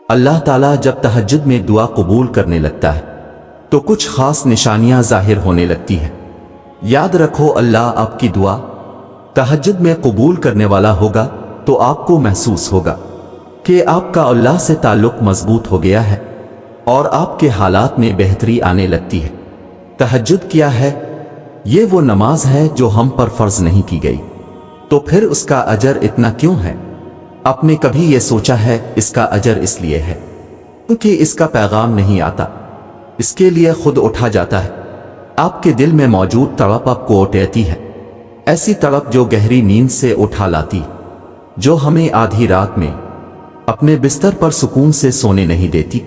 اللہ تعالیٰ جب تہجد میں دعا قبول کرنے لگتا ہے تو کچھ خاص نشانیاں ظاہر ہونے لگتی ہیں۔ یاد رکھو، اللہ آپ کی دعا تہجد میں قبول کرنے والا ہوگا تو آپ کو محسوس ہوگا کہ آپ کا اللہ سے تعلق مضبوط ہو گیا ہے اور آپ کے حالات میں بہتری آنے لگتی ہے۔ تہجد کیا ہے؟ یہ وہ نماز ہے جو ہم پر فرض نہیں کی گئی، تو پھر اس کا اجر اتنا کیوں ہے؟ آپ نے کبھی یہ سوچا ہے؟ اس کا اجر اس لیے ہے کیونکہ اس کا پیغام نہیں آتا، اس کے لیے خود اٹھا جاتا ہے۔ آپ کے دل میں موجود تڑپ آپ کو اٹھاتی ہے، ایسی تڑپ جو گہری نیند سے اٹھا لاتی، جو ہمیں آدھی رات میں اپنے بستر پر سکون سے سونے نہیں دیتی۔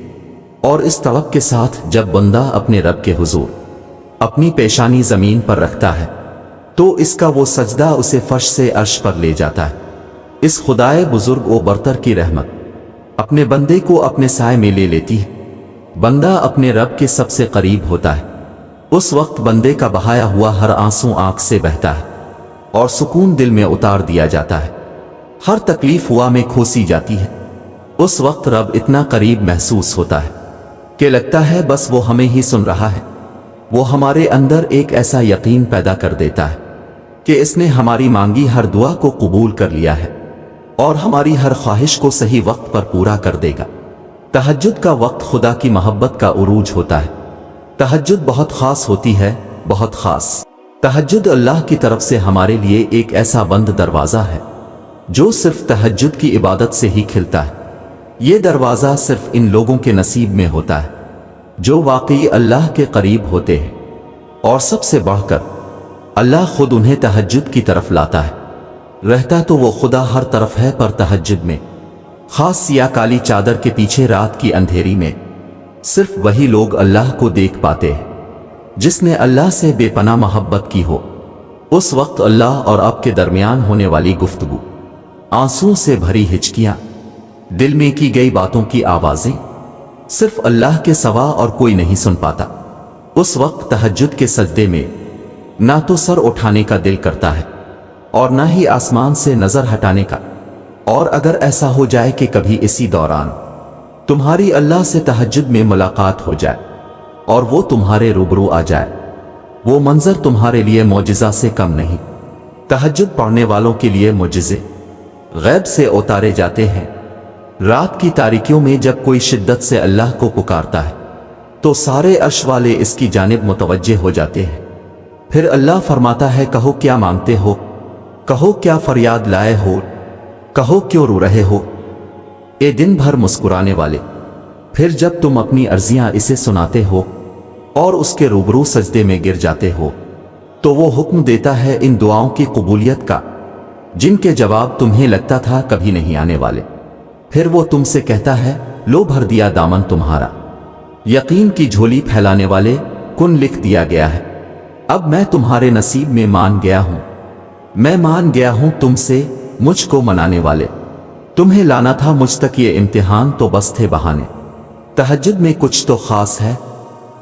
اور اس تڑپ کے ساتھ جب بندہ اپنے رب کے حضور اپنی پیشانی زمین پر رکھتا ہے تو اس کا وہ سجدہ اسے فرش سے عرش پر لے جاتا ہے۔ اس خدائے بزرگ و برتر کی رحمت اپنے بندے کو اپنے سائے میں لے لیتی ہے۔ بندہ اپنے رب کے سب سے قریب ہوتا ہے۔ اس وقت بندے کا بہایا ہوا ہر آنسو آنکھ سے بہتا ہے اور سکون دل میں اتار دیا جاتا ہے، ہر تکلیف ہوا میں کھوسی جاتی ہے۔ اس وقت رب اتنا قریب محسوس ہوتا ہے کہ لگتا ہے بس وہ ہمیں ہی سن رہا ہے۔ وہ ہمارے اندر ایک ایسا یقین پیدا کر دیتا ہے کہ اس نے ہماری مانگی ہر دعا کو قبول کر لیا ہے اور ہماری ہر خواہش کو صحیح وقت پر پورا کر دے گا۔ تہجد کا وقت خدا کی محبت کا عروج ہوتا ہے۔ تہجد بہت خاص ہوتی ہے، بہت خاص۔ تہجد اللہ کی طرف سے ہمارے لیے ایک ایسا بند دروازہ ہے جو صرف تہجد کی عبادت سے ہی کھلتا ہے۔ یہ دروازہ صرف ان لوگوں کے نصیب میں ہوتا ہے جو واقعی اللہ کے قریب ہوتے ہیں، اور سب سے بڑھ کر اللہ خود انہیں تہجد کی طرف لاتا ہے۔ رہتا تو وہ خدا ہر طرف ہے، پر تہجد میں خاص سیاہ کالی چادر کے پیچھے رات کی اندھیری میں صرف وہی لوگ اللہ کو دیکھ پاتے ہیں جس نے اللہ سے بے پناہ محبت کی ہو۔ اس وقت اللہ اور آپ کے درمیان ہونے والی گفتگو، آنسوں سے بھری ہچکیاں، دل میں کی گئی باتوں کی آوازیں صرف اللہ کے سوا اور کوئی نہیں سن پاتا۔ اس وقت تہجد کے سجدے میں نہ تو سر اٹھانے کا دل کرتا ہے اور نہ ہی آسمان سے نظر ہٹانے کا۔ اور اگر ایسا ہو جائے کہ کبھی اسی دوران تمہاری اللہ سے تہجد میں ملاقات ہو جائے اور وہ تمہارے روبرو آ جائے، وہ منظر تمہارے لیے معجزہ سے کم نہیں۔ تہجد پڑھنے والوں کے لیے معجزے غیب سے اتارے جاتے ہیں۔ رات کی تاریکیوں میں جب کوئی شدت سے اللہ کو پکارتا ہے تو سارے عرش والے اس کی جانب متوجہ ہو جاتے ہیں۔ پھر اللہ فرماتا ہے، کہو کیا مانگتے ہو، کہو کیا فریاد لائے ہو، کہو کیوں رو رہے ہو اے دن بھر مسکرانے والے۔ پھر جب تم اپنی عرضیاں اسے سناتے ہو اور اس کے روبرو سجدے میں گر جاتے ہو تو وہ حکم دیتا ہے ان دعاؤں کی قبولیت کا جن کے جواب تمہیں لگتا تھا کبھی نہیں آنے والے۔ پھر وہ تم سے کہتا ہے، لو بھر دیا دامن تمہارا، یقین کی جھولی پھیلانے والے، کن لکھ دیا گیا ہے۔ اب میں تمہارے نصیب میں مان گیا ہوں، میں مان گیا ہوں تم سے، مجھ کو منانے والے۔ تمہیں لانا تھا مجھ تک یہ امتحان تو بس تھے بہانے۔ تہجد میں کچھ تو خاص ہے،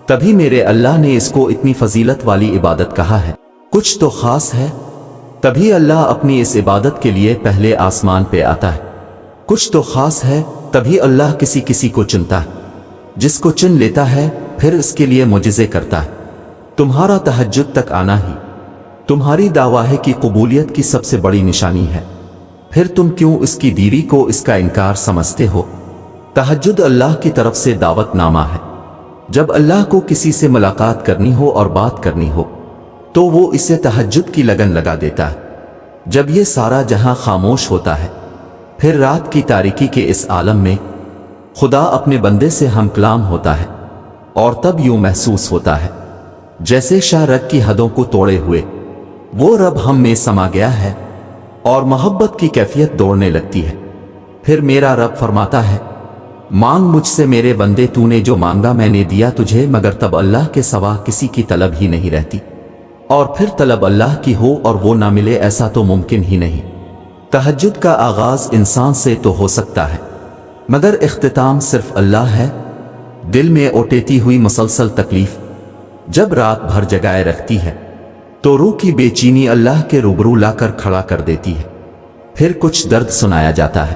تبھی میرے اللہ نے اس کو اتنی فضیلت والی عبادت کہا ہے۔ کچھ تو خاص ہے، تبھی اللہ اپنی اس عبادت کے لیے پہلے آسمان پہ آتا ہے۔ کچھ تو خاص ہے، تبھی اللہ کسی کسی کو چنتا ہے، جس کو چن لیتا ہے پھر اس کے لیے معجزے کرتا ہے۔ تمہارا تہجد تک آنا ہی تمہاری دعویٰ کی قبولیت کی سب سے بڑی نشانی ہے، پھر تم کیوں اس کی دیری کو اس کا انکار سمجھتے ہو؟ تہجد اللہ کی طرف سے دعوت نامہ ہے۔ جب اللہ کو کسی سے ملاقات کرنی ہو اور بات کرنی ہو تو وہ اسے تہجد کی لگن لگا دیتا ہے۔ جب یہ سارا جہاں خاموش ہوتا ہے، پھر رات کی تاریکی کے اس عالم میں خدا اپنے بندے سے ہم کلام ہوتا ہے، اور تب یوں محسوس ہوتا ہے جیسے شاہ رگ کی حدوں کو توڑے ہوئے وہ رب ہم میں سما گیا ہے، اور محبت کی کیفیت دوڑنے لگتی ہے۔ پھر میرا رب فرماتا ہے، مانگ مجھ سے میرے بندے، تو نے جو مانگا میں نے دیا تجھے، مگر تب اللہ کے سوا کسی کی طلب ہی نہیں رہتی، اور پھر طلب اللہ کی ہو اور وہ نہ ملے، ایسا تو ممکن ہی نہیں۔ تہجد کا آغاز انسان سے تو ہو سکتا ہے، مگر اختتام صرف اللہ ہے۔ دل میں اوٹیتی ہوئی مسلسل تکلیف جب رات بھر جگائے رکھتی ہے تو روح کی بے چینی اللہ کے روبرو لا کر کھڑا کر دیتی ہے۔ پھر کچھ درد سنایا جاتا ہے،